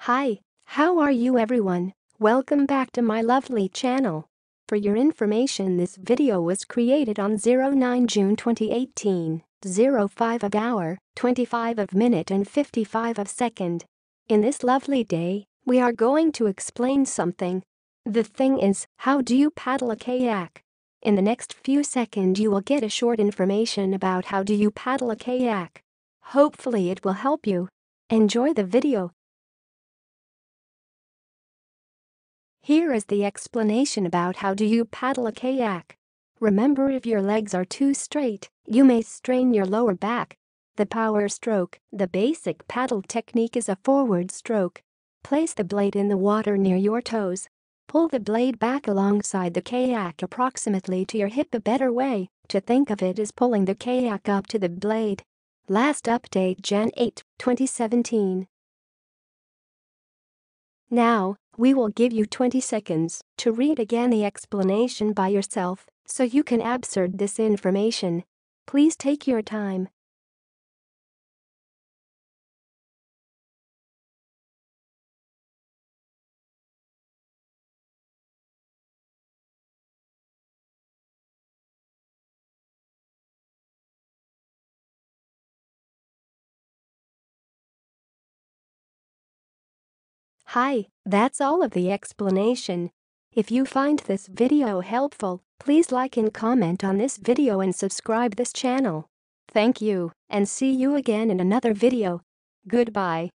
Hi, how are you everyone? Welcome back to my lovely channel. For your information, this video was created on 09 June 2018, 05 of hour, 25 of minute and 55 of second. In this lovely day, we are going to explain something. The thing is, how do you paddle a kayak? In the next few seconds you will get a short information about how do you paddle a kayak. Hopefully it will help you. Enjoy the video. Here is the explanation about how do you paddle a kayak. Remember, if your legs are too straight, you may strain your lower back. The power stroke, the basic paddle technique, is a forward stroke. Place the blade in the water near your toes. Pull the blade back alongside the kayak approximately to your hip. A better way to think of it is pulling the kayak up to the blade. Last update Jan 8, 2017. Now, we will give you 20 seconds to read again the explanation by yourself so you can absorb this information. Please take your time. Hi, that's all of the explanation. If you find this video helpful, please like and comment on this video and subscribe this channel. Thank you, and see you again in another video. Goodbye.